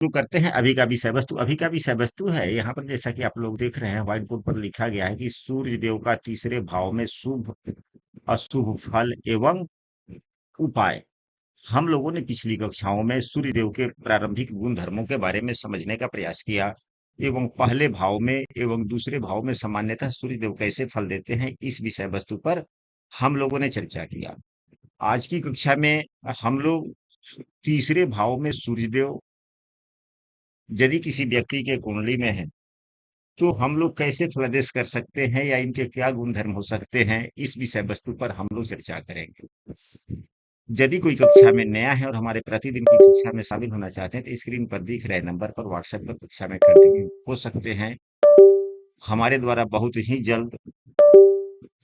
शुरू करते हैं अभी का विषय वस्तु। अभी का विषय वस्तु है यहाँ पर, जैसा कि आप लोग देख रहे हैं व्हाइट बोर्ड पर लिखा गया है कि सूर्य देव का तीसरे भाव में शुभ अशुभ फल एवं उपाय। हम लोगों ने पिछली कक्षाओं में सूर्य देव के प्रारंभिक गुण धर्मों के बारे में समझने का प्रयास किया एवं पहले भाव में एवं दूसरे भाव में सामान्यतः सूर्य देव कैसे फल देते हैं, इस विषय वस्तु पर हम लोगों ने चर्चा किया। आज की कक्षा में हम लोग तीसरे भाव में सूर्यदेव यदि किसी व्यक्ति के कुंडली में है तो हम लोग कैसे फलादेश कर सकते हैं या इनके क्या गुण धर्म हो सकते हैं, इस विषय वस्तु पर हम लोग चर्चा करेंगे। यदि कोई कक्षा में नया है और हमारे प्रतिदिन की कक्षा में शामिल होना चाहते हैं तो स्क्रीन पर दिख रहे नंबर पर व्हाट्सएप पर कक्षा में कंटिन्यू हो सकते हैं। हमारे द्वारा बहुत ही जल्द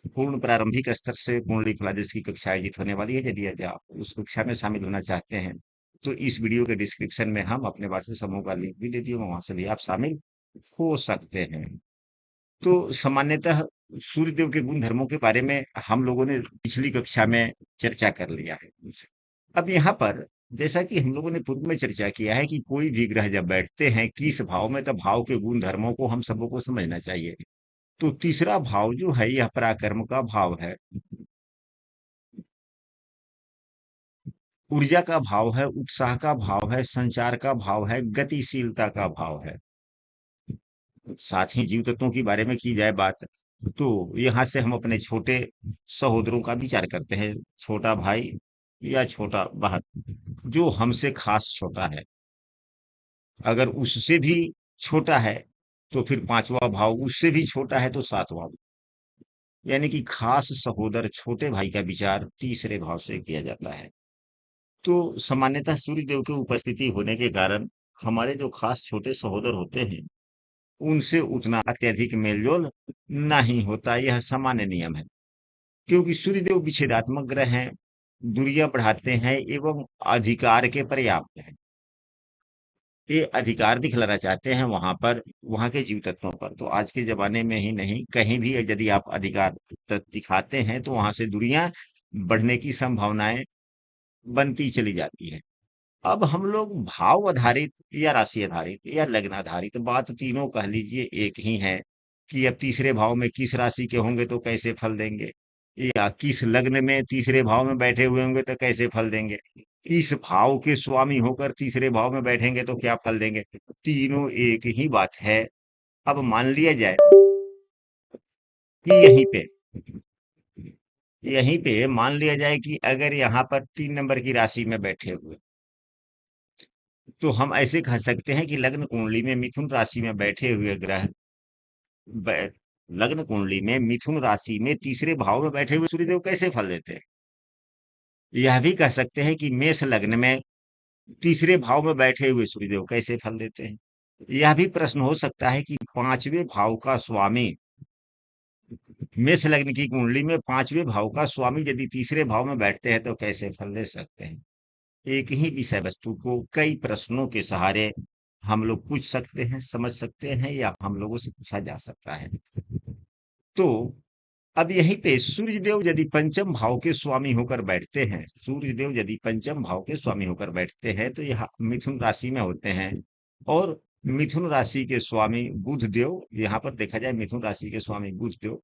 पूर्ण प्रारंभिक स्तर से कुंडली फलादेश की कक्षा आयोजित होने वाली है। यदि आप उस कक्षा में शामिल होना चाहते हैं तो इस वीडियो के डिस्क्रिप्शन में हम अपने व्हाट्सएप समूह का लिंक भी दे दिए, वहां से भी आप शामिल हो सकते हैं। तो सामान्यतः सूर्यदेव के गुण धर्मों के बारे में हम लोगों ने पिछली कक्षा में चर्चा कर लिया है। अब यहाँ पर जैसा कि हम लोगों ने पूर्व में चर्चा किया है कि कोई भी ग्रह जब बैठते हैं किस भाव में, तब भाव के गुण धर्मों को हम सबों को समझना चाहिए। तो तीसरा भाव जो है यह पराक्रम का भाव है, ऊर्जा का भाव है, उत्साह का भाव है, संचार का भाव है, गतिशीलता का भाव है। साथ ही जीव तत्वों के बारे में की जाए बात तो यहाँ से हम अपने छोटे सहोदरों का विचार करते हैं। छोटा भाई या छोटा बहन जो हमसे खास छोटा है, अगर उससे भी छोटा है तो फिर पांचवा भाव, उससे भी छोटा है तो सातवां। यानी कि खास सहोदर छोटे भाई का विचार तीसरे भाव से किया जाता है। तो सामान्यतः सूर्य देव की उपस्थिति होने के कारण हमारे जो खास छोटे सहोदर होते हैं उनसे उतना अत्यधिक मेलजोल नहीं होता, यह सामान्य नियम है। क्योंकि सूर्यदेव विच्छेदात्मक ग्रह हैं, दूरियां बढ़ाते हैं एवं अधिकार के पर्याप्त हैं। ये अधिकार दिखलाना चाहते हैं वहां पर, वहां के जीव तत्वों पर। तो आज के जमाने में ही नहीं, कहीं भी यदि आप अधिकार दिखाते हैं तो वहां से दूरियां बढ़ने की संभावनाएं बनती चली जाती है। अब हम लोग भाव आधारित या राशि आधारित या लग्न आधारित, बात तीनों कह लीजिए एक ही है कि अब तीसरे भाव में किस राशि के होंगे तो कैसे फल देंगे, या किस लग्न में तीसरे भाव में बैठे हुए होंगे तो कैसे फल देंगे, किस भाव के स्वामी होकर तीसरे भाव में बैठेंगे तो क्या फल देंगे। तीनों एक ही बात है। अब मान लिया जाए कि यहीं पे मान लिया जाए कि अगर यहाँ पर 3 नंबर की राशि में बैठे हुए, तो हम ऐसे कह सकते हैं कि लग्न कुंडली में मिथुन राशि में बैठे हुए ग्रह, बै- लग्न कुंडली में मिथुन राशि में तीसरे भाव में बैठे हुए सूर्यदेव कैसे फल देते हैं। यह भी कह सकते हैं कि मेष लग्न में तीसरे भाव में बैठे हुए सूर्यदेव कैसे फल देते हैं। यह भी प्रश्न हो सकता है कि पांचवें भाव का स्वामी, मेष लग्न की कुंडली में पांचवें भाव का स्वामी यदि तीसरे भाव में बैठते हैं तो कैसे फल दे सकते हैं। एक ही विषय वस्तु को कई प्रश्नों के सहारे हम लोग पूछ सकते हैं, समझ सकते हैं, या हम लोगों से पूछा जा सकता है। तो अब यहीं पे सूर्यदेव यदि पंचम भाव के स्वामी होकर बैठते हैं, सूर्यदेव यदि पंचम भाव के स्वामी होकर बैठते हैं तो यह मिथुन राशि में होते हैं। और मिथुन राशि के स्वामी बुध देव, यहाँ पर देखा जाए मिथुन राशि के स्वामी बुध देव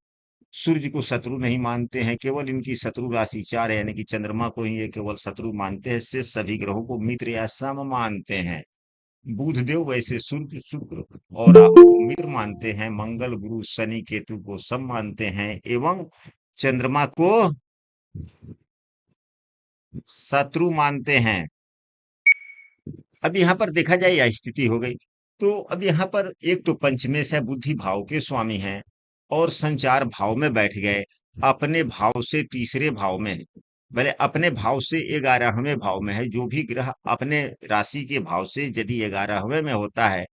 सूर्य को शत्रु नहीं मानते हैं, केवल इनकी शत्रु राशि 4 है, यानी कि चंद्रमा को ही ये केवल शत्रु मानते हैं, शेष सभी ग्रहों को मित्र या सम मानते हैं। बुध देव वैसे सूर्य, शुक्र और राहु को मित्र मानते हैं, मंगल गुरु शनि केतु को सम मानते हैं एवं चंद्रमा को शत्रु मानते हैं। अब यहाँ पर देखा जाए यह स्थिति हो गई। तो अब यहाँ पर एक तो पंचमेश है, बुद्धि भाव के स्वामी हैं और संचार भाव में बैठ गए, अपने भाव से तीसरे भाव में, भले अपने भाव से 11वें भाव में है। जो भी ग्रह अपने राशि के भाव से यदि 11वें में होता है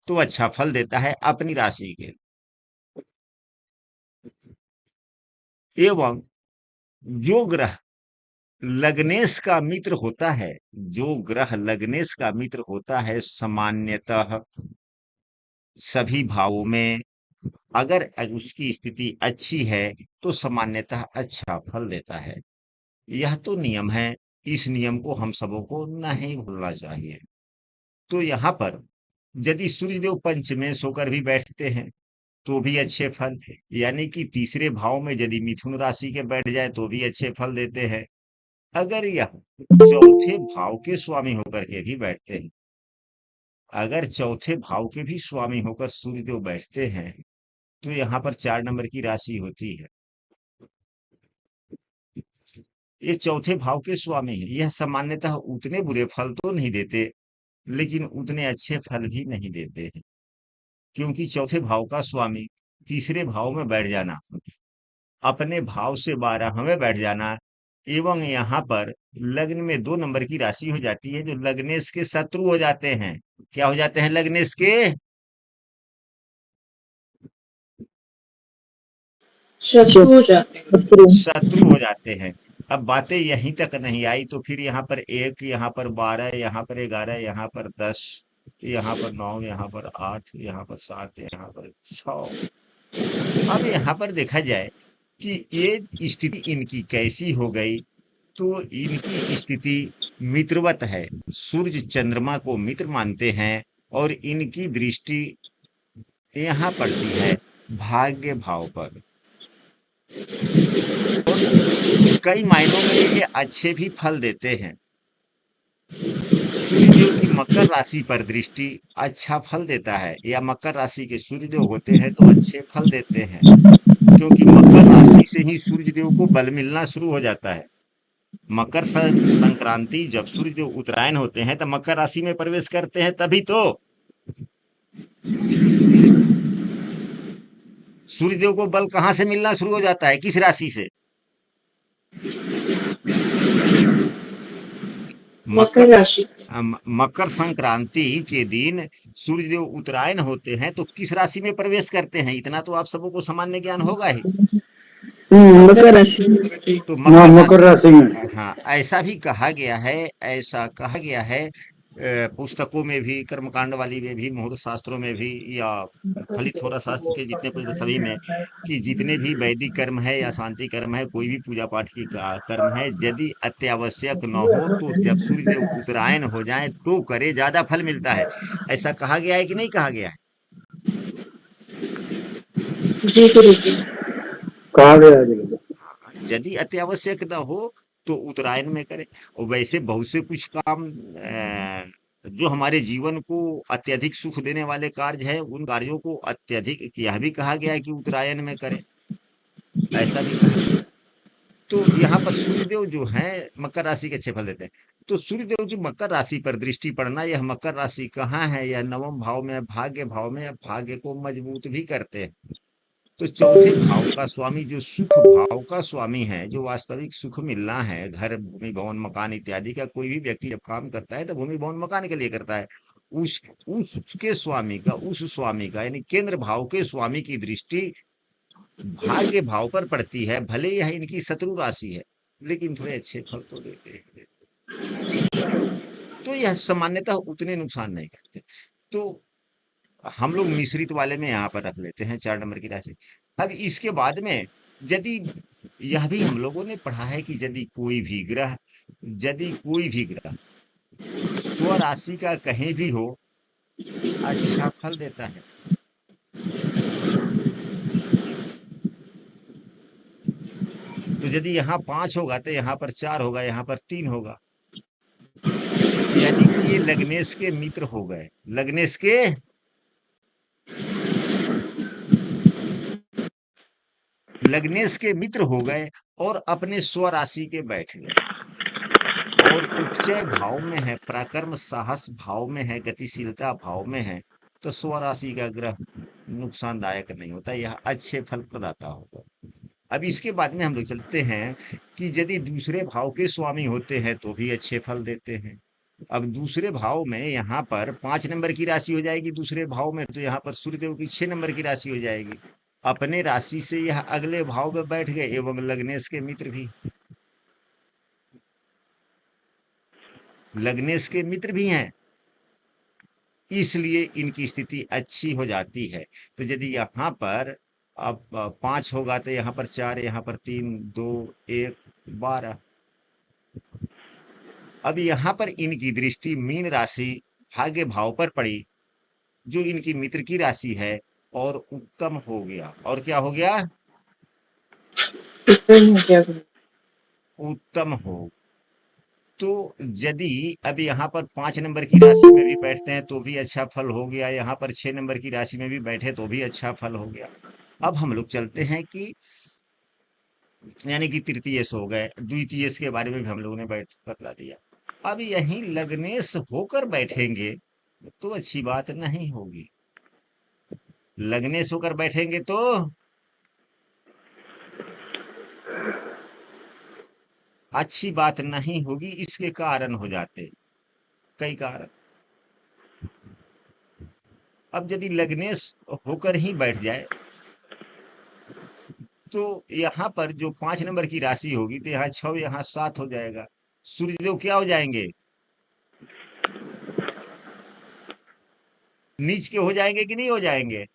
तो अच्छा फल देता है अपनी राशि के। एवं जो ग्रह लग्नेश का मित्र होता है, जो ग्रह लग्नेश का मित्र होता है सामान्यतः सभी भावों में, अगर उसकी स्थिति अच्छी है तो सामान्यतः अच्छा फल देता है। यह तो नियम है, इस नियम को हम सबों को नहीं भूलना चाहिए। तो यहाँ पर यदि सूर्यदेव पंचमेश होकर भी बैठते हैं तो भी अच्छे फल, यानी कि तीसरे भाव में यदि मिथुन राशि के बैठ जाए तो भी अच्छे फल देते हैं। अगर यह चौथे भाव के स्वामी होकर के भी बैठते हैं, अगर चौथे भाव के भी स्वामी होकर सूर्यदेव बैठते हैं तो यहाँ पर 4 नंबर की राशि होती है। ये चौथे भाव के स्वामी है, यह सामान्यतः उतने बुरे फल तो नहीं देते, लेकिन उतने अच्छे फल भी नहीं देते हैं, क्योंकि चौथे भाव का स्वामी तीसरे भाव में बैठ जाना, अपने भाव से 12वें बैठ जाना, एवं यहाँ पर लग्न में 2 नंबर की राशि हो जाती है, जो लग्नेश के शत्रु हो जाते हैं। क्या हो जाते हैं? लग्नेश के शत्रु हो जाते हैं। शत्रु हो जाते हैं। अब बातें यहीं तक नहीं आई तो फिर यहाँ पर 1, यहाँ पर 12, यहाँ पर 11, यहाँ पर 10, यहाँ पर 9, यहाँ पर 8, यहाँ पर 7, यहाँ पर 6। अब यहाँ पर देखा जाए कि ये स्थिति इनकी कैसी हो गई, तो इनकी स्थिति मित्रवत है। सूर्य चंद्रमा को मित्र मानते हैं और इनकी दृष्टि यहाँ पड़ती है भाग्य भाव पर, और कई मायनों में ये अच्छे भी फल देते हैं। सूर्यदेव की मकर राशि पर दृष्टि अच्छा फल देता है, या मकर राशि के सूर्यदेव होते हैं तो अच्छे फल देते हैं, क्योंकि मकर राशि से ही सूर्यदेव को बल मिलना शुरू हो जाता है। मकर संक्रांति जब सूर्यदेव उत्तरायण होते हैं तब मकर राशि में प्रवेश करते हैं, तभी तो सूर्यदेव को बल कहां से मिलना शुरू हो जाता है, किस राशि से? मकर राशि। मकर संक्रांति के दिन सूर्यदेव उत्तरायण होते हैं तो किस राशि में प्रवेश करते हैं? इतना तो आप सबों को सामान्य ज्ञान होगा ही। मकर राशि। तो मकर राशि में। हाँ, ऐसा भी कहा गया है, ऐसा कहा गया है पुस्तकों में भी, कर्मकांड वाली में भी, मुहूर्त शास्त्रों में भी, या फलित होरा शास्त्र के जितने पुस्तक सभी में, कि जितने भी वैदिक कर्म है या शांति कर्म है, कोई भी पूजा पाठ की कर्म है, यदि अत्यावश्यक न हो तो जब सूर्यदेव उत्तरायण हो जाए तो करे, ज्यादा फल मिलता है। ऐसा कहा गया है कि नहीं कहा गया है? जी गुरुजी। कहा गया है। यदि अत्यावश्यक न हो तो उत्तरायण में करें। और वैसे बहुत से कुछ काम जो हमारे जीवन को अत्यधिक सुख देने वाले कार्य हैं, उन कार्यों को अत्यधिक यह भी कहा गया है कि उत्तरायण में करें, ऐसा भी कहा गया। तो यहाँ पर सूर्यदेव जो है मकर राशि के अच्छे फल देते हैं। तो सूर्यदेव की मकर राशि पर दृष्टि पड़ना, यह मकर राशि कहाँ है? यह 9वें भाव में, भाग्य भाव में, भाग्य को मजबूत भी करते हैं। तो चौथे भाव का स्वामी जो सुख भाव का स्वामी है, जो वास्तविक सुख मिलना है, घर, भूमि, भवन, मकान इत्यादि का, कोई भी व्यक्ति जब काम करता है तो भूमि, भवन, मकान के लिए करता है। उसके स्वामी का, उस स्वामी का यानी केंद्र भाव के स्वामी की दृष्टि भाग्य भाव पर पड़ती है। भले यह इनकी शत्रु राशि है, लेकिन थोड़े अच्छे फल तो देते हैं। तो यह सामान्यतः उतने नुकसान नहीं करते। तो हम लोग मिश्रित वाले में यहाँ पर रख लेते हैं 4 नंबर की राशि। अब इसके बाद में यदि यह भी हम लोगों ने पढ़ा है कि यदि कोई भी ग्रह स्वराशि का कहीं भी हो, अच्छा फल देता है। तो यदि यहाँ 5 होगा तो यहाँ पर 4 होगा, यहाँ पर 3 होगा, यानी कि ये लग्नेश के मित्र हो गए। लग्नेश के मित्र हो गए और अपने स्वराशि के बैठ गए, और उपचय भाव में है, पराक्रम साहस भाव में है, गतिशीलता भाव में है, तो स्वराशि का ग्रह नुकसानदायक नहीं होता, यह अच्छे फल प्रदाता होगा। अब इसके बाद में हम लोग चलते हैं कि यदि दूसरे भाव के स्वामी होते हैं तो भी अच्छे फल देते हैं। अब दूसरे भाव में यहाँ पर 5 नंबर की राशि हो जाएगी दूसरे भाव में, तो यहाँ पर सूर्यदेव की 6 नंबर की राशि हो जाएगी। अपने राशि से यह अगले भाव में बैठ गए, एवं लग्नेश के मित्र भी, लग्नेश के मित्र भी हैं, इसलिए इनकी स्थिति अच्छी हो जाती है। तो यदि यहाँ पर अब 5 होगा तो यहाँ पर 4, यहाँ पर 3, 2, 1, 12। अब यहाँ पर इनकी दृष्टि मीन राशि, भाग्य भाव पर पड़ी जो इनकी मित्र की राशि है और उत्तम हो गया। और क्या हो गया? उत्तम हो गया गुरु। उत्तम हो। तो यदि अब यहाँ पर 5 नंबर की राशि में भी बैठते हैं तो भी अच्छा फल हो गया, यहाँ पर 6 नंबर की राशि में भी बैठे तो भी अच्छा फल हो गया। अब हम लोग चलते हैं कि यानी कि तृतीयेश हो गए, द्वितीयेश के बारे में भी हम लोगों ने बैठ बतला दिया। अब यहीं लग्नेश होकर बैठेंगे तो अच्छी बात नहीं होगी। लग्नेश होकर बैठेंगे तो अच्छी बात नहीं होगी। इसके कारण हो जाते कई कारण। अब यदि लग्नेश होकर ही बैठ जाए तो यहाँ पर जो 5 नंबर की राशि होगी तो यहाँ 6, यहाँ 7 हो जाएगा। सूर्यदेव क्या हो जाएंगे? नीच के हो जाएंगे कि नहीं हो जाएंगे?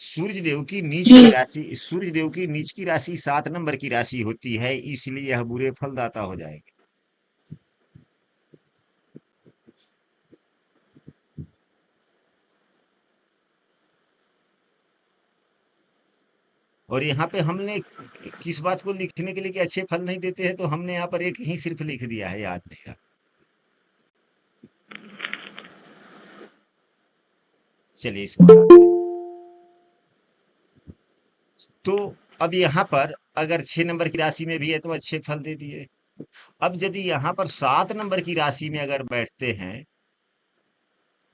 सूर्य देव की नीच की राशि 7 नंबर की राशि होती है, इसलिए यह बुरे फलदाता हो जाएंगे। और यहाँ पे हमने किस बात को लिखने के लिए कि अच्छे फल नहीं देते हैं, तो हमने यहाँ पर एक ही सिर्फ लिख दिया है, याद नहीं रहा। चलिए इसको हटा दें। तो अब यहाँ पर अगर 6 नंबर की राशि में भी है तो अच्छे फल दे दिए। अब यदि यहाँ पर 7 नंबर की राशि में अगर बैठते हैं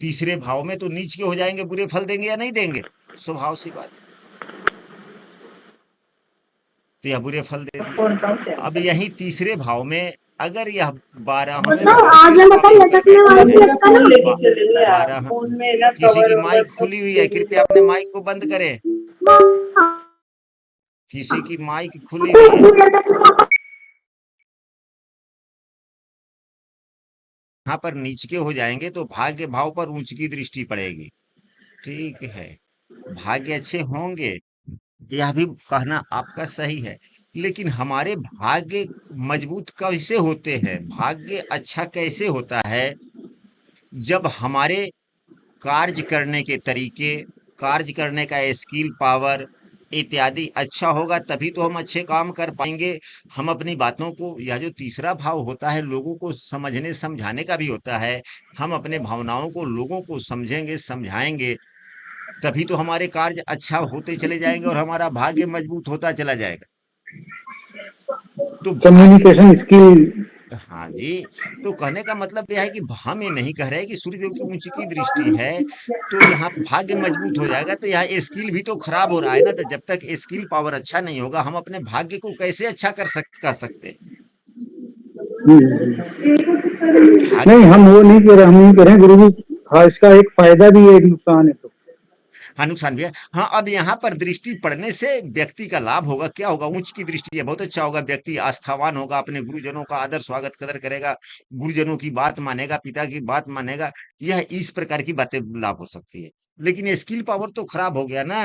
तीसरे भाव में, तो नीच के हो जाएंगे, बुरे फल देंगे या नहीं देंगे? स्वभाव सी बात है, तो यह बुरे फल दे दिए। अब यही तीसरे भाव में अगर यह 12वें भाव के स्वामी होकर बैठते हैं, 12 फोन में ना किसी की कवर ववर माइक सब खुली हुई है, लेके कृपया अपने माइक को बंद करें। किसी की माइक खुली हुई है। यहाँ पर नीच के हो जाएंगे तो भाग्य भाव पर ऊंच की दृष्टि पड़ेगी। ठीक है, भाग्य अच्छे होंगे, यह भी कहना आपका सही है। लेकिन हमारे भाग्य मजबूत कैसे होते हैं, भाग्य अच्छा कैसे होता है? जब हमारे कार्य करने के तरीके, कार्य करने का स्किल पावर इत्यादि अच्छा होगा, तभी तो हम अच्छे काम कर पाएंगे। हम अपनी बातों को, यह जो तीसरा भाव होता है लोगों को समझने समझाने का भी होता है। हम अपने भावनाओं को लोगों को समझेंगे समझाएंगे, तभी तो हमारे कार्य अच्छा होते चले जाएंगे और हमारा भाग्य मजबूत होता चला जाएगा। तो भाग्य, कम्युनिकेशन स्किल। हाँ जी, तो कहने का मतलब यह है कि हम ये नहीं कह रहे कि सूर्यदेव की ऊंच की दृष्टि है तो यहाँ भाग्य मजबूत हो जाएगा। तो यहाँ स्किल भी तो खराब हो रहा है ना। तो जब तक स्किल पावर अच्छा नहीं होगा, हम अपने भाग्य को कैसे अच्छा कर सकते हैं? नहीं, भाग्य, हम वो नहीं कह रहे, हम नहीं कह रहे हैं गुरु जी। हाँ, इसका एक फायदा भी है, एक नुकसान है। तो हाँ नुकसान भी है। हाँ, अब यहाँ पर दृष्टि पड़ने से व्यक्ति का लाभ होगा। क्या होगा? उच्च की दृष्टि है, बहुत अच्छा होगा। व्यक्ति आस्थावान होगा, अपने गुरुजनों का आदर स्वागत कदर करेगा, गुरुजनों की बात मानेगा, पिता की बात मानेगा। यह इस प्रकार की बातें लाभ हो सकती है। लेकिन स्किल पावर तो खराब हो गया ना।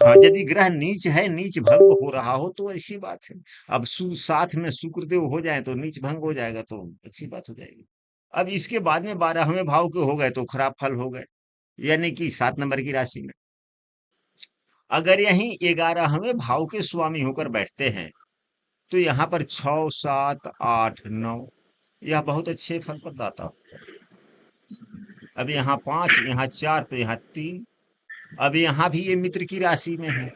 हाँ, यदि ग्रह नीच है, नीच भंग हो रहा हो तो ऐसी बात है। अब साथ में शुक्रदेव हो जाए तो नीच भंग हो जाएगा, तो अच्छी बात हो जाएगी। अब इसके बाद में 12वें भाव के हो गए तो खराब फल हो गए, यानी कि 7 नंबर की राशि में। अगर यहीं 11वें भाव के स्वामी होकर बैठते हैं तो यहाँ पर 6, 7, 8, 9 यह बहुत अच्छे फल प्रदाता हो। अब यहाँ 5, यहाँ 4 तो यहाँ 3। अब यहाँ भी ये मित्र की राशि में है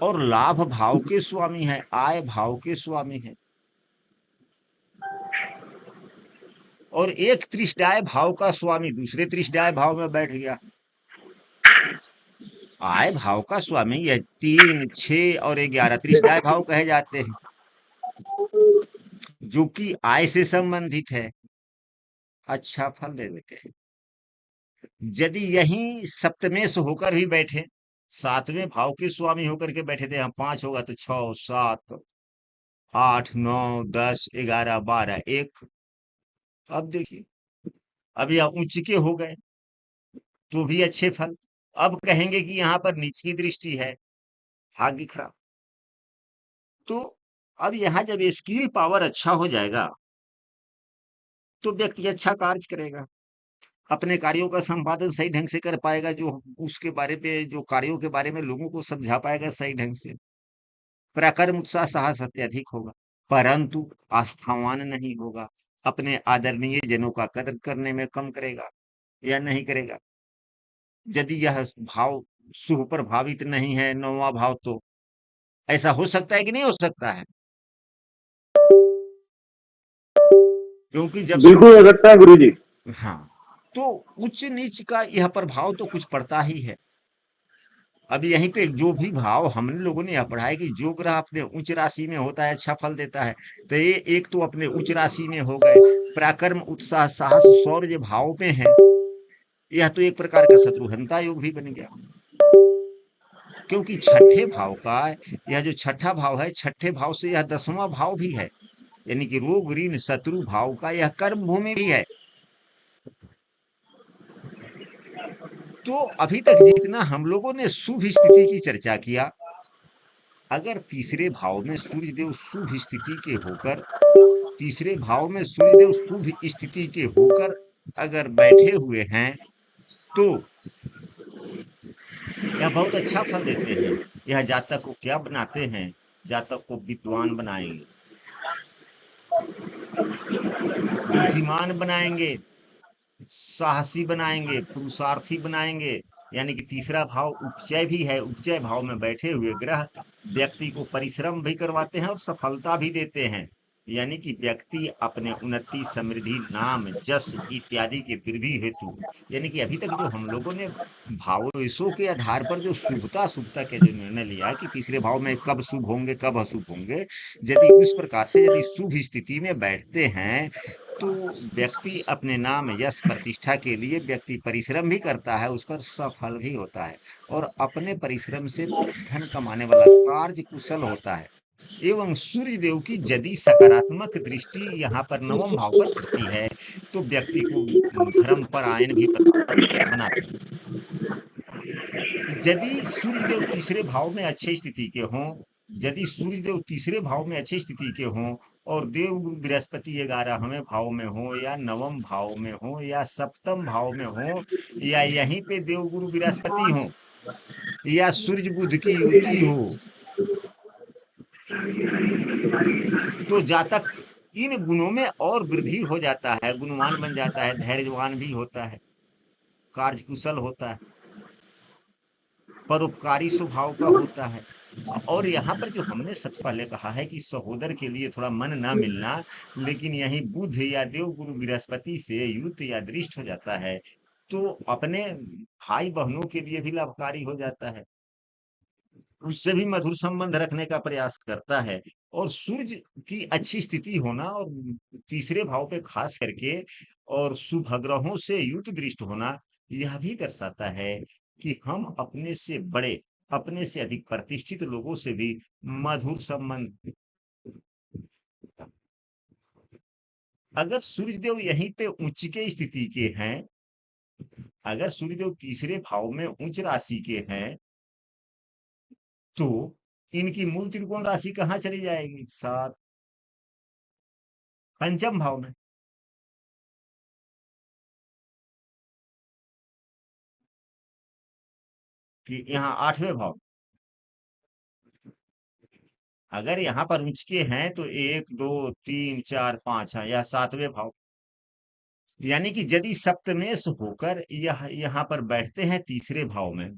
और लाभ भाव के स्वामी है, आय भाव के स्वामी है। और एक त्रिशदाय भाव का स्वामी दूसरे त्रिशदाय भाव में बैठ गया। आय भाव का स्वामी यह 3, 6 और 11 त्रिशदाय भाव कहे जाते हैं, जो कि आय से संबंधित है, अच्छा फल दे देते हैं। यदि यही सप्तमेश होकर भी बैठे, 7वें भाव के स्वामी होकर के बैठे थे, यहाँ 5 होगा तो 6, 7, 8, 9, 10, 11, 12, 1। अब देखिए, अब यह उच्च के हो गए तो भी अच्छे फल। अब कहेंगे कि यहाँ पर नीच की दृष्टि है, भाग्य खराब। तो अब यहाँ जब स्किल पावर अच्छा हो जाएगा तो व्यक्ति अच्छा कार्य करेगा, अपने कार्यों का संपादन सही ढंग से कर पाएगा, जो उसके बारे में, जो कार्यों के बारे में लोगों को समझा पाएगा सही ढंग से, पराक्रम उत्साह साहस अत्यधिक होगा, परंतु आस्थावान नहीं होगा, अपने आदरणीय जनों का कदर करने में कम करेगा या नहीं करेगा। यदि यह भाव शुभ प्रभावित नहीं है, नौवां भाव, तो ऐसा हो सकता है कि नहीं हो सकता है? क्योंकि जब बिल्कुल हो सकता है गुरु जी। हाँ, तो उच्च नीच का यह प्रभाव तो कुछ पड़ता ही है। अब यहीं पे जो भी भाव हम लोगों ने यह पढ़ा है कि जो ग्रह अपने उच्च राशि में होता है अच्छा फल देता है, तो ये एक तो अपने उच्च राशि में हो गए, पराक्रम उत्साह साहस शौर्य भाव में है, यह तो एक प्रकार का शत्रुघ्नता योग भी बन गया, क्योंकि छठे भाव का, यह जो छठा भाव है, छठे भाव से यह 10वां भाव भी है, यानी कि रोग ऋण शत्रु भाव का यह कर्म भूमि भी है। तो अभी तक जितना हम लोगों ने शुभ स्थिति की चर्चा किया, अगर तीसरे भाव में सूर्यदेव शुभ स्थिति के होकर, तीसरे भाव में सूर्यदेव शुभ स्थिति के होकर अगर बैठे हुए हैं, तो यह बहुत अच्छा फल देते हैं। यह जातक को क्या बनाते हैं? जातक को विद्वान बनाएंगे, बुद्धिमान बनाएंगे, साहसी बनाएंगे, पुरुषार्थी बनाएंगे। यानी कि तीसरा भाव उपचय भी है, उपचय भाव में बैठे हुए ग्रह व्यक्ति को परिश्रम भी करवाते हैं और सफलता भी देते हैं। यानी कि व्यक्ति अपने उन्नति समृद्धि नाम जस इत्यादि की वृद्धि हेतु, यानी कि अभी तक जो हम लोगों ने भावों के आधार पर जो शुभता शुभता के जो निर्णय लिया है कि तीसरे भाव में कब शुभ होंगे कब अशुभ होंगे, यदि उस प्रकार से यदि शुभ स्थिति में बैठते हैं, तो व्यक्ति अपने नाम यश प्रतिष्ठा के लिए व्यक्ति परिश्रम भी करता है, उसका सफल भी होता है, और अपने परिश्रम से धन कमाने वाला कार्य कुशल होता है। एवं सूर्य देव की यदि सकारात्मक दृष्टि यहाँ पर नवम भाव पर पड़ती है, तो व्यक्ति को धर्म परायण भी बनाते हैं। यदि सूर्यदेव तीसरे भाव में अच्छे स्थिति के हों, यदि सूर्यदेव तीसरे भाव में अच्छी स्थिति के हों और देवगुरु बृहस्पति 11वें भाव में हो या नवम भाव में हो या सप्तम भाव में हो या यहीं पे देवगुरु बृहस्पति हो या सूर्य बुध की युति हो, तो जातक इन गुणों में और वृद्धि हो जाता है, गुणवान बन जाता है, धैर्यवान भी होता है, कार्यकुशल होता है, परोपकारी स्वभाव का होता है। और यहाँ पर जो हमने सबसे पहले कहा है कि सहोदर के लिए थोड़ा मन ना मिलना, लेकिन यही बुध या देवगुरु बृहस्पति से युत या दृष्ट हो जाता है, तो अपने भाई बहनों के लिए भी लाभकारी हो जाता है, उससे भी मधुर संबंध रखने का प्रयास करता है। और सूर्य की अच्छी स्थिति होना और तीसरे भाव पे खास करके और शुभ ग्रहों से युत दृष्ट होना, यह भी दर्शाता है कि हम अपने से बड़े, अपने से अधिक प्रतिष्ठित लोगों से भी मधुर संबंध। अगर सूर्यदेव यहीं पे उच्च के स्थिति के हैं, अगर सूर्यदेव तीसरे भाव में उच्च राशि के हैं, तो इनकी मूल त्रिकोण राशि कहाँ चली जाएगी? सात, पंचम भाव में। कि यहाँ 8वें भाव, अगर यहाँ पर उच्च के हैं तो 1 2 3 4 5 है, यह 7वें भाव। यानी कि यदि सप्तमेश होकर यह यहाँ पर बैठते हैं तीसरे भाव में,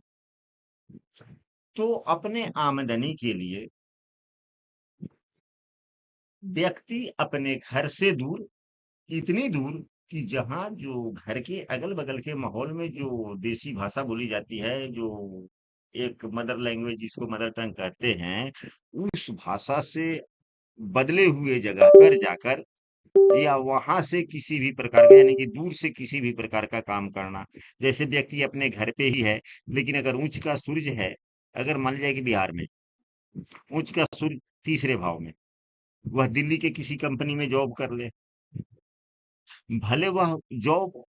तो अपने आमदनी के लिए व्यक्ति अपने घर से दूर, इतनी दूर कि जहाँ जो घर के अगल बगल के माहौल में जो देसी भाषा बोली जाती है, जो एक मदर लैंग्वेज जिसको मदर टंग कहते हैं, उस भाषा से बदले हुए जगह पर जाकर या वहां से किसी भी प्रकार का, यानी कि दूर से किसी भी प्रकार का काम करना। जैसे व्यक्ति अपने घर पे ही है, लेकिन अगर उच्च का सूर्य है, अगर मान लिया कि बिहार में उच्च का सूर्य तीसरे भाव में, वह दिल्ली के किसी कंपनी में जॉब कर ले, भले वह जॉब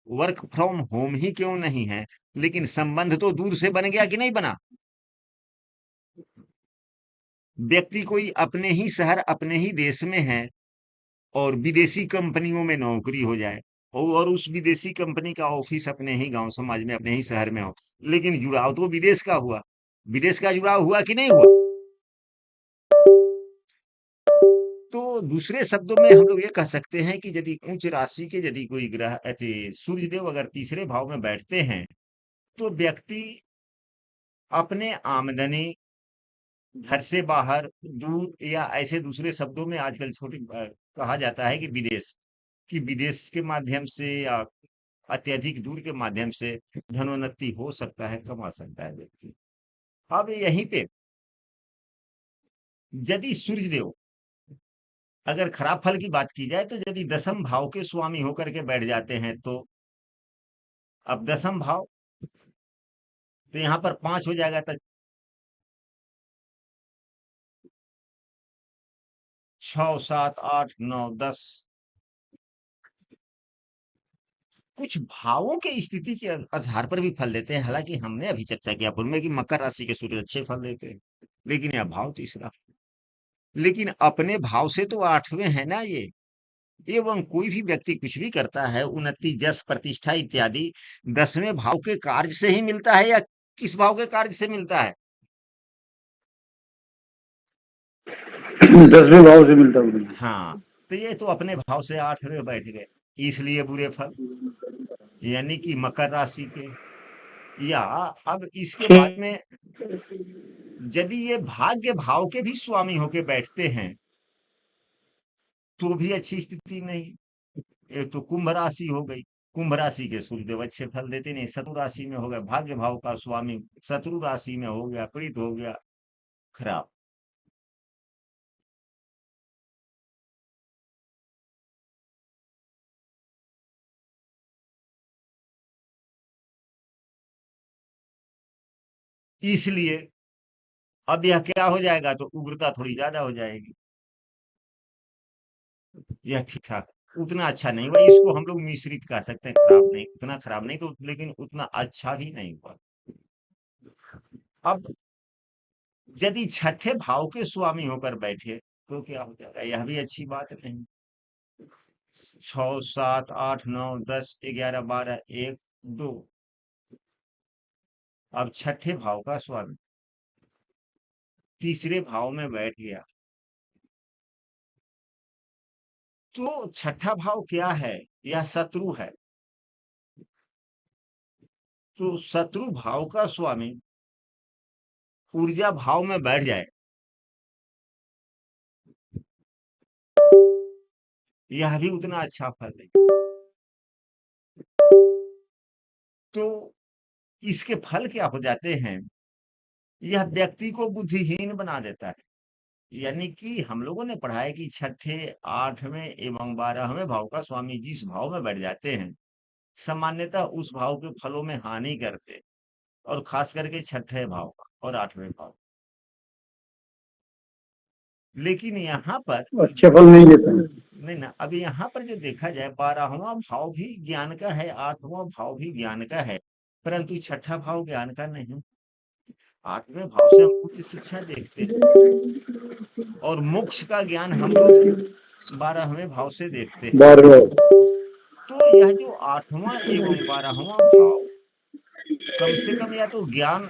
वर्क फ्रॉम होम ही क्यों नहीं है, लेकिन संबंध तो दूर से बन गया कि नहीं बना? व्यक्ति कोई अपने ही शहर अपने ही देश में है और विदेशी कंपनियों में नौकरी हो जाए और उस विदेशी कंपनी का ऑफिस अपने ही गांव समाज में अपने ही शहर में हो, लेकिन जुड़ाव तो विदेश का हुआ। विदेश का जुड़ाव हुआ कि नहीं हुआ? तो दूसरे शब्दों में हम लोग ये कह सकते हैं कि यदि उच्च राशि के यदि कोई ग्रह सूर्यदेव अगर तीसरे भाव में बैठते हैं तो व्यक्ति अपने आमदनी घर से बाहर दूर या ऐसे दूसरे शब्दों में आजकल कहा जाता है कि विदेश के माध्यम से या अत्यधिक दूर के माध्यम से धनोन्नति हो सकता है, कमा सकता है व्यक्ति। अब यहीं पे यदि सूर्यदेव अगर खराब फल की बात की जाए तो यदि दसम भाव के स्वामी होकर के बैठ जाते हैं तो अब दसम भाव तो यहाँ पर 5 हो जाएगा तो 6 7 8 9 10 कुछ भावों के स्थिति के आधार पर भी फल देते हैं। हालांकि हमने अभी चर्चा किया पूर्व में कि मकर राशि के सूर्य अच्छे फल देते हैं, लेकिन यह भाव तीसरा, लेकिन अपने भाव से तो 8वें है ना ये। एवं कोई भी व्यक्ति कुछ भी करता है, उन्नति यश प्रतिष्ठा इत्यादि 10वें भाव के कार्य से ही मिलता है या किस भाव के कार्य से मिलता है? 10वें भाव से मिलता है। हाँ, तो ये तो अपने भाव से 8वें बैठ गए, इसलिए बुरे फल, यानी कि मकर राशि के। या अब इसके बाद में यदि ये भाग्य भाव के भी स्वामी होके बैठते हैं तो भी अच्छी स्थिति नहीं। एक तो कुंभ राशि हो गई, कुंभ राशि के सूर्यदेव अच्छे फल देते नहीं, शत्रु राशि में हो गया, भाग्य भाव का स्वामी शत्रु राशि में हो गया, पीड़ित हो गया, खराब। इसलिए अब यह क्या हो जाएगा, तो उग्रता थोड़ी ज्यादा हो जाएगी। यह ठीक ठाक, उतना अच्छा नहीं हुआ, इसको हम लोग मिश्रित कह सकते हैं, खराब नहीं, उतना खराब नहीं तो लेकिन उतना अच्छा भी नहीं हुआ। अब यदि छठे भाव के स्वामी होकर बैठे तो क्या हो जाएगा, यह भी अच्छी बात नहीं। 6 7 8 9 10 11 12 1 2, अब छठे भाव का स्वामी तीसरे भाव में बैठ गया तो छठा भाव क्या है, यह शत्रु है। तो शत्रु भाव का स्वामी ऊर्जा भाव में बैठ जाए, यह भी उतना अच्छा फल नहीं। तो इसके फल क्या हो जाते हैं, यह व्यक्ति को बुद्धिहीन बना देता है। यानी कि हम लोगों ने पढ़ा है कि छठे 8वें एवं 12वें भाव का स्वामी जिस भाव में बैठ जाते हैं सामान्यतः उस भाव के फलों में हानि करते हैं, और खास करके छठे भाव का और 8वें भाव। लेकिन यहाँ पर अच्छे फल नहीं देता है। नहीं ना, अभी यहाँ पर जो देखा जाए 12वां भाव भी ज्ञान का है, 8वां भाव भी ज्ञान का है, परंतु छठा भाव ज्ञान का नहीं। 8वें भाव से हम उच्च शिक्षा देखते हैं और मोक्ष का ज्ञान हम लोग 12वें भाव से देखते हैं। 12वें तो यह जो 8वां एवं 12वां भाव कम से कम या तो ज्ञान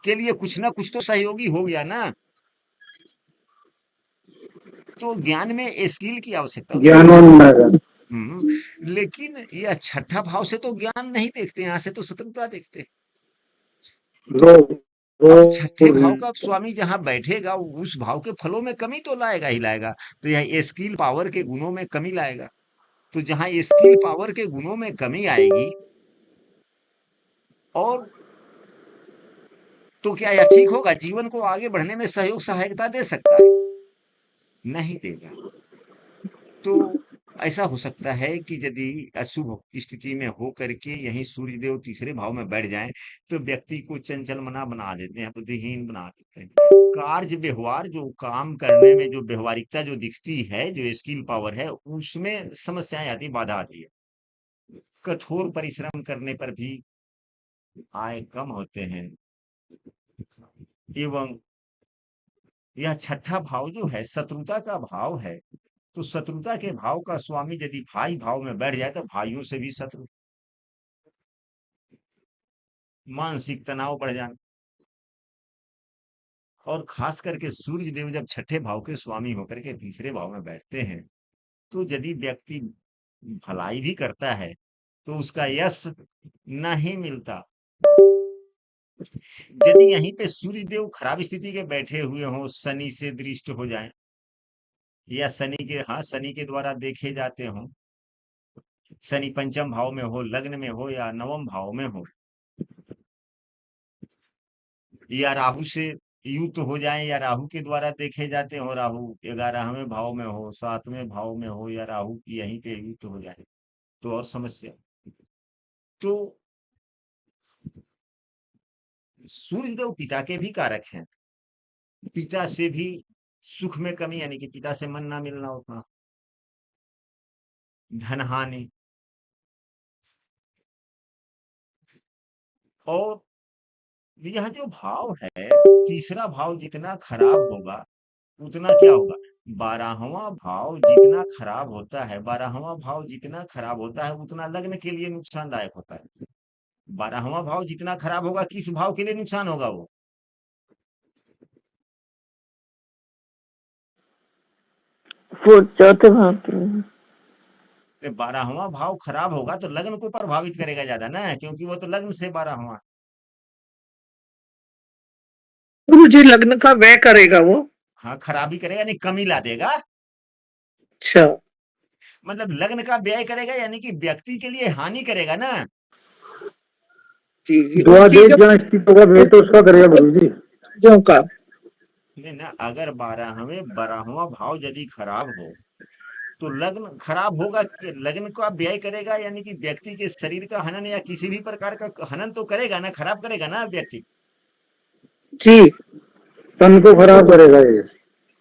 के लिए कुछ ना कुछ तो सहयोगी हो गया ना, तो ज्ञान में स्किल की आवश्यकता होती है। ज्ञानवान बनेगा। लेकिन यह छठा भाव से तो ज्ञान नहीं देखते, यहाँ से तो शत्रुता देखते हैं। रोग अब छठे भाव रोग का स्वामी जहां बैठेगा उस भाव के फलों में कमी तो लाएगा ही लाएगा, तो यह स्किल पावर के गुणों में कमी लाएगा। तो जहां स्किल पावर के गुणों में कमी आएगी और तो क्या यह ठीक होगा, जीवन को आगे बढ़ने में सहयोग सहायता दे सकता है? नहीं देगा। तो ऐसा हो सकता है कि यदि अशुभ स्थिति में हो करके यहीं सूर्यदेव तीसरे भाव में बैठ जाएं तो व्यक्ति को चंचल मना बना देते हैं, बुद्धिहीन बना देते हैं। कार्य व्यवहार जो काम करने में जो व्यवहारिकता जो दिखती है, जो स्किल पावर है, उसमें समस्याएं आती, बाधा आती है। कठोर परिश्रम करने पर भी आय कम होते हैं एवं यह छठा भाव जो है शत्रुता का भाव है। तो शत्रुता के भाव का स्वामी यदि भाई भाव में बैठ जाए तो भाइयों से भी शत्रु, मानसिक तनाव बढ़ जाना। और खास करके सूर्य देव जब छठे भाव के स्वामी होकर के तीसरे भाव में बैठते हैं, तो यदि व्यक्ति भलाई भी करता है तो उसका यश नहीं मिलता। यदि यहीं पे सूर्य देव खराब स्थिति के बैठे हुए हों, शनि से दृष्ट हो जाए, या शनि के द्वारा देखे जाते हों, शनि पंचम भाव में हो, लग्न में हो या नवम भाव में हो, या राहु से युक्त हो जाए या राहु के द्वारा देखे जाते हो, राहु 11वें भाव में हो, 7वें भाव में हो, या राहु की यहीं पे युक्त हो जाए तो और समस्या। तो सूर्य देव पिता के भी कारक हैं। पिता से भी सुख में कमी, यानी कि पिता से मन ना मिलना उतना, धन हानि, और यह जो भाव है तीसरा भाव जितना खराब होगा उतना क्या होगा, 12वां भाव जितना खराब होता है, 12वां भाव जितना खराब होता है उतना लग्न के लिए नुकसानदायक होता है। 12वां भाव जितना खराब होगा किस भाव के लिए नुकसान होगा वो, चौथे भाव के लिए। 12वां भाव खराब होगा तो लग्न को प्रभावित करेगा ज्यादा ना, क्योंकि वो तो लग्न से 12वां। गुरु जी लग्न का व्यय करेगा वो। हाँ, खराबी करेगा यानी कमी ला देगा। अच्छा। मतलब लग्न का व्यय करेगा यानी कि व्यक्ति के लिए हानि करेगा ना। जी द्वादेश जहाँ स्थित होगा वे तो उसका करेगा गुरु जी। जो का नहीं ना, अगर 12वां भाव यदि खराब हो तो लग्न खराब होगा, लग्न को आप व्यय करेगा यानी कि व्यक्ति के शरीर का हनन या किसी भी प्रकार का हनन तो करेगा ना, खराब करेगा ना व्यक्ति। जी तन को खराब करेगा ये।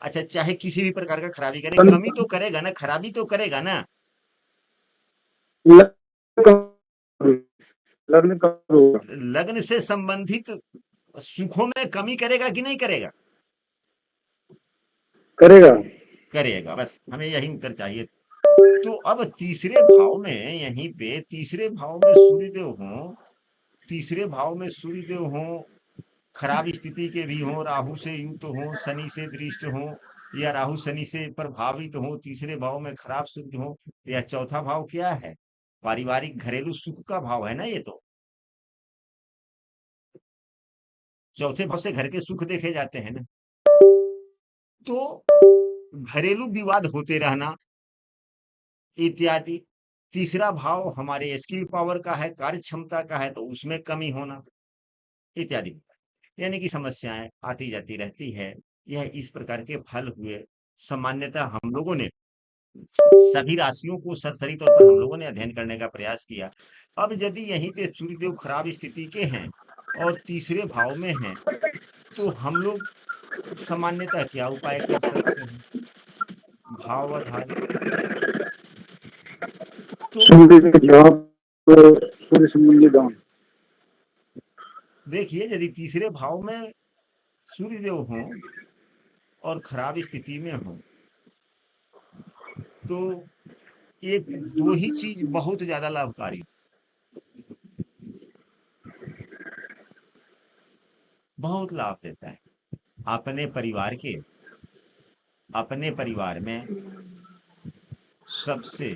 अच्छा, चाहे किसी भी प्रकार का खराबी करे, तन कमी तो करेगा ना, खराबी तो करेगा ना। लग्न कब होगा? लग्न से संबंधित सुखों में कमी करेगा कि नहीं करेगा? करेगा। करेगा, बस हमें यही उत्तर चाहिए। तो अब तीसरे भाव में, यहीं पे तीसरे भाव में सूर्यदेव हो, तीसरे भाव में सूर्यदेव हो, खराब स्थिति के भी हो, राहु से युक्त हो, शनि से दृष्ट हो, या राहु शनि से प्रभावित हो, तीसरे भाव में खराब सूर्य हो, या चौथा भाव क्या है, पारिवारिक घरेलू सुख का भाव है ना ये तो। चौथे भाव से घर के सुख देखे जाते हैं ना। तो घरेलू विवाद होते रहना इत्यादि। तीसरा भाव हमारे स्किल पावर का है, कार्य क्षमता का है, तो उसमें कमी होना इत्यादि, यानी कि समस्याएं आती जाती रहती है। यह इस प्रकार के फल हुए। सामान्यतः हम लोगों ने सभी राशियों को सरसरी तौर पर हम लोगों ने अध्ययन करने का प्रयास किया। अब यदि यहीं पे सूर्यदेव खराब स्थिति के हैं और तीसरे भाव में हैं, तो हम लोग सामान्यतः क्या उपाय कर सकते हैं भाव आधारित। तो सूर्य संबंधी दान। देखिए, यदि तीसरे भाव में सूर्यदेव हों और खराब स्थिति में हों, तो एक दो ही चीज बहुत ज्यादा लाभकारी, बहुत लाभ देता है। अपने परिवार में सबसे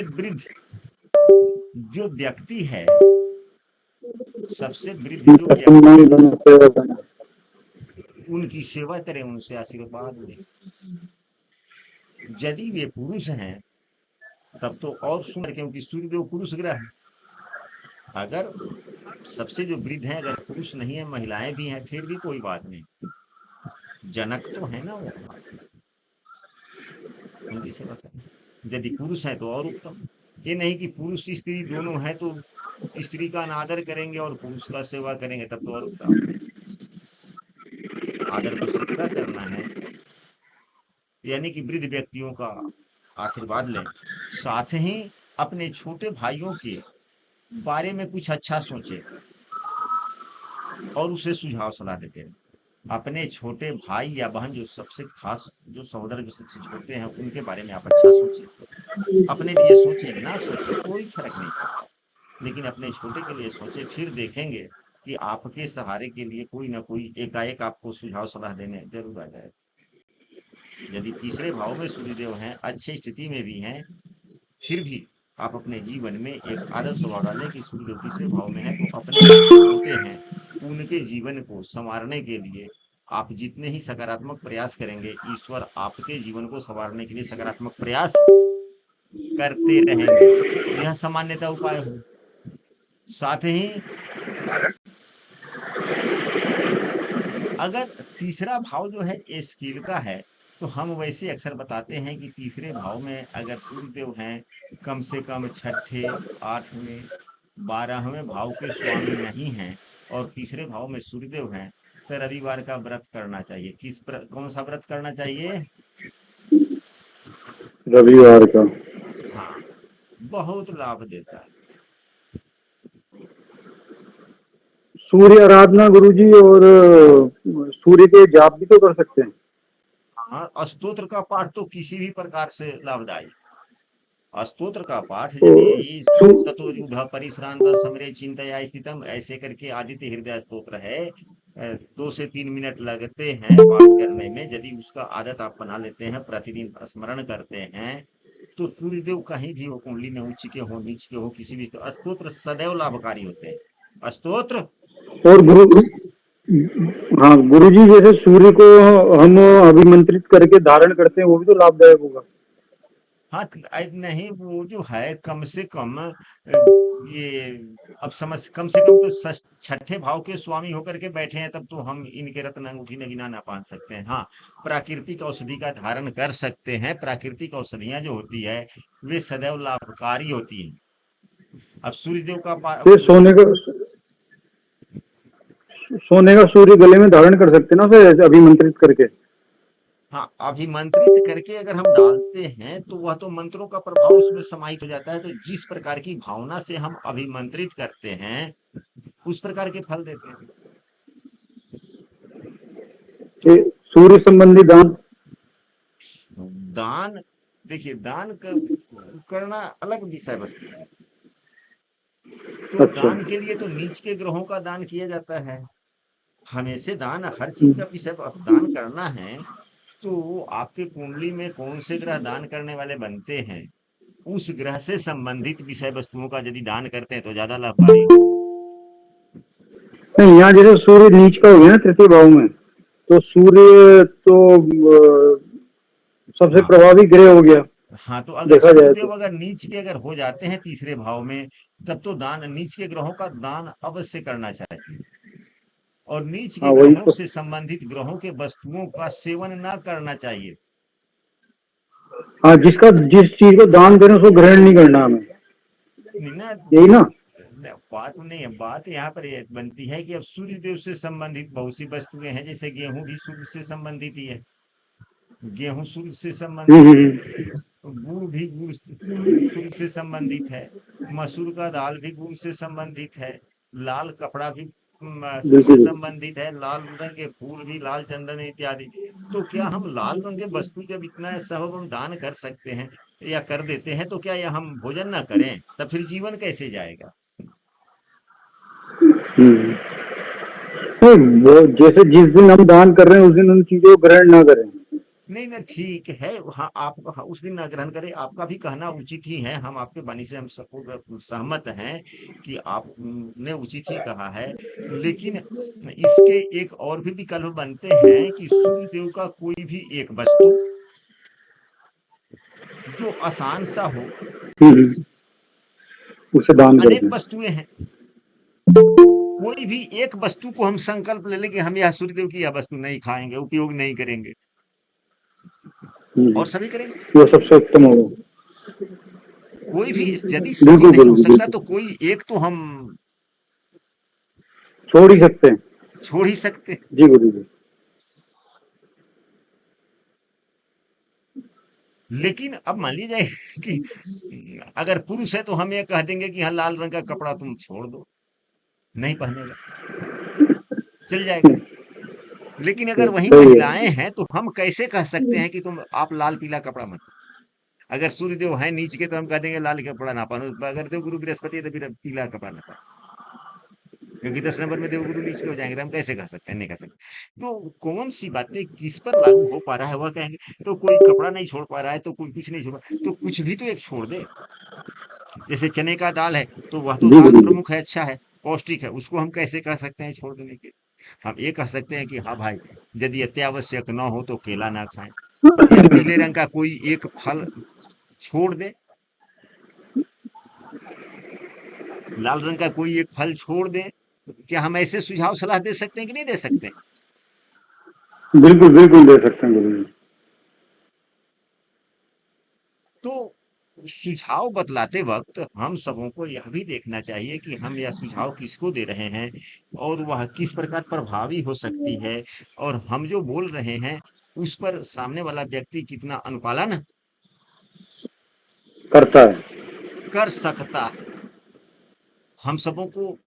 वृद्ध जो व्यक्ति है, सबसे वृद्ध जो व्यक्ति, उनकी सेवा करें, उनसे आशीर्वाद लें। यदि वे पुरुष हैं तब तो और सुंदर, क्योंकि सूर्यदेव पुरुष ग्रह है। अगर सबसे जो वृद्ध है अगर पुरुष नहीं है, महिलाएं भी हैं, फिर भी कोई बात नहीं, जनक तो है ना वो, उनकी सेवा करें। यदि पुरुष है तो और उत्तम। ये नहीं कि पुरुष स्त्री दोनों है तो स्त्री का अनादर करेंगे और पुरुष का सेवा करेंगे, तब तो और उत्तम। आदर तो सबका करना है, यानी कि वृद्ध व्यक्तियों का आशीर्वाद लें। साथ ही अपने छोटे भाइयों के बारे में कुछ अच्छा सोचे और उसे सुझाव सलाह देते हैं। अपने छोटे भाई या बहन जो सबसे खास, जो सहोदर जो सबसे छोटे हैं, उनके बारे में आप अच्छा सोचें। अपने लिए सोचें ना सोचें कोई फर्क नहीं पड़ता, लेकिन अपने छोटे के लिए सोचें, फिर देखेंगे कि आपके सहारे के लिए कोई ना कोई एकाएक आपको सुझाव सलाह देने जरूर आ जाए। यदि तीसरे भाव में सूर्यदेव हैं, अच्छी स्थिति में भी हैं, फिर भी आप अपने जीवन में एक आदत स्वभाव डालें कि सूर्यदेव तीसरे भाव में है तो अपने जो छोटे हैं उनके जीवन को संवारने के लिए आप जितने ही सकारात्मक प्रयास करेंगे, ईश्वर आपके जीवन को संवारने के लिए सकारात्मक प्रयास करते रहेंगे। यह सामान्यतः उपाय हो। साथ ही अगर तीसरा भाव जो है ये स्किल का है, तो हम वैसे अक्सर बताते हैं कि तीसरे भाव में अगर सूर्यदेव हैं, कम से कम छठे, आठवें, 12वें भाव के स्वामी नहीं हैं और तीसरे भाव में सूर्यदेव हैं, तो रविवार का व्रत करना चाहिए। कौन सा व्रत करना चाहिए? रविवार का। हाँ, बहुत लाभ देता है। सूर्य आराधना गुरुजी, और सूर्य के जाप भी तो कर सकते हैं। हाँ, स्तोत्र का पाठ तो किसी भी प्रकार से लाभदायी। स्तोत्र का पाठ तो यदि इस सू- ततो युद्ध परिश्रांत समरे चिंतया स्थितम ऐसे करके आदित्य हृदय स्तोत्र है, 2 से 3 मिनट लगते हैं पाठ करने में। यदि उसका आदत आप बना लेते हैं, प्रतिदिन स्मरण करते हैं, तो सूर्यदेव कहीं भी हो, कुंडली में उच्च के हो नीच के हो, किसी भी स्तोत्र सदैव लाभकारी होते हैं स्तोत्र। और गुरु, हाँ गुरुजी, जैसे सूर्य को हम अभिमंत्रित करके धारण करते हैं, वो भी तो लाभदायक होगा। हाँ, नहीं वो जो है कम से कम ये अब समझ, कम से कम तो छठे भाव के स्वामी होकर के बैठे हैं, तब तो हम इनके रत्न अंगूठी न गिना ना पा सकते हैं। हाँ, प्राकृतिक औषधि का धारण कर सकते हैं। प्राकृतिक औषधियां जो होती है वे सदैव लाभकारी होती हैं। अब सूर्यदेव का तो सोने का सूर्य गले में धारण कर सकते हैं ना, उसे अभिमंत्रित करके। हाँ, अभिमंत्रित करके अगर हम डालते हैं तो वह तो मंत्रों का प्रभाव उसमें समाहित हो जाता है, तो जिस प्रकार की भावना से हम अभिमंत्रित करते हैं उस प्रकार के फल देते हैं। सूर्य संबंधी दान। दान, देखिए दान करना अलग विषय वस्तु है। तो अच्छा। दान के लिए तो नीच के ग्रहों का दान किया जाता है। हमेशा दान हर चीज का विषय, दान करना है तो आपके कुंडली में कौन से ग्रह दान करने वाले बनते हैं, उस ग्रह से संबंधित विषय वस्तुओं का यदि दान करते हैं तो ज्यादा लाभकारी हो। नहीं, यहाँ जैसे सूर्य नीच का हो गया ना तृतीय भाव में, तो सूर्य तो सबसे हाँ प्रभावी ग्रह हो गया, हाँ, तो अगर देखा जाए सूर्यदेव तो। अगर नीच के अगर हो जाते हैं तीसरे भाव में, तब तो दान, नीच के ग्रहों का दान अवश्य करना चाहिए। और नीच के हाँ वही ग्रहों तो। से संबंधित ग्रहों के वस्तुओं का सेवन ना करना चाहिए। हाँ, जिस चीज को दान करें उसको ग्रहण नहीं करना हमें, नहीं ना, यही ना। बात नहीं है, बात यहाँ पर ये बनती है कि अब सूर्य देव से संबंधित बहुत सी वस्तुएं हैं, जैसे गेहूं भी सूर्य से संबंधित ही है। गेहूं सूर्य से संबंधित है, हम्म। गुड़ भी गुड़ सूर्य से संबंधित है, मसूर का दाल भी गुड़ से संबंधित है, लाल कपड़ा भी सूर्य से बिल्कुल। संबंधित है, लाल रंग के फूल भी, लाल चंदन इत्यादि। तो क्या हम लाल रंग के वस्तु जब इतना सब हम दान कर सकते हैं या कर देते हैं, तो क्या यह हम भोजन ना करें? तब फिर जीवन कैसे जाएगा? हम्म। नहीं, वो जैसे जिस दिन हम दान कर रहे हैं उस दिन उन चीजों को ग्रहण ना करें। नहीं ना, ठीक है। हाँ, आप हाँ, उस दिन ना ग्रहण करें, आपका भी कहना उचित ही है। हम आपके वाणी से हम सहमत हैं कि आपने उचित ही कहा है। लेकिन इसके एक और भी विकल्प बनते हैं कि सूर्य देव का कोई भी एक वस्तु जो आसान सा हो। हम्म। उसे अब दान कर अनेक दें। वस्तुएं हैं, कोई भी एक वस्तु को हम संकल्प ले लें कि हम यह सूर्य देव की यह वस्तु नहीं खाएंगे, उपयोग नहीं करेंगे, हम्म। और सभी करेंगे। वो सबसे उत्तम होगा। कोई भी, यदि सभी बिल्कुल नहीं हो बिल्कुल सकता बिल्कुल। तो कोई एक तो हम छोड़ ही सकते हैं। छोड़ ही सकते हैं। जी गुरु जी। लेकिन अब मान लीजिए कि अगर पुरुष है तो हम ये कह देंगे कि हाँ लाल रंग का कपड़ा तुम छोड़ दो, नहीं पहनेगा, चल जाएगा। लेकिन अगर वही सही है। महिलाएं हैं तो हम कैसे कह सकते हैं कि तुम आप लाल पीला कपड़ा मत, अगर सूर्यदेव है नीच के तो हम कह देंगे लाल कपड़ा ना पहनो, अगर देवगुरु बृहस्पति है तो फिर पीला कपड़ा ना पहनो, क्योंकि 10 नंबर में देवगुरु नीच के हो जाएंगे, तो हम कैसे कह सकते हैं, नहीं कह सकते। तो कौन सी बातें किस पर लागू हो पा रहा है वह कहेंगे। तो कोई कपड़ा नहीं छोड़ पा रहा है तो कोई कुछ नहीं छोड़ पा, तो कुछ भी तो एक छोड़ दे। जैसे चने का दाल है तो वह तो जी दाल गुरु जी। प्रमुख है, अच्छा है, पौष्टिक है, उसको हम कैसे कह सकते हैं छोड़ देने के। हम ये कह सकते हैं कि हाँ भाई, यदि अत्यावश्यक न हो तो केला ना खाएं, या पीले रंग का कोई एक फल छोड़ दे, लाल रंग का कोई एक फल छोड़ दे। क्या हम ऐसे सुझाव सलाह दे सकते हैं कि नहीं दे सकते? बिल्कुल बिल्कुल दे सकते हैं गुरु जी। तो सुझाव बतलाते वक्त हम सबों को यह भी देखना चाहिए कि हम यह सुझाव किसको दे रहे हैं और वह किस प्रकार प्रभावी हो सकती है, और हम जो बोल रहे हैं उस पर सामने वाला व्यक्ति कितना अनुपालन करता है। कर सकता है। हम सबों को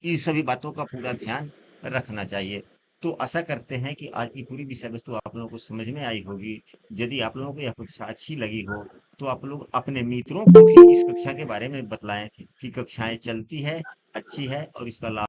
इन सभी बातों का पूरा ध्यान रखना चाहिए। तो आशा करते हैं कि आज की पूरी विषय वस्तु आप लोगों को समझ में आई होगी। यदि आप लोगों को यह कक्षा अच्छी लगी हो तो आप लोग अपने मित्रों को भी इस कक्षा के बारे में बतलाएं कि कक्षाएं चलती है, अच्छी है और इसका लाभ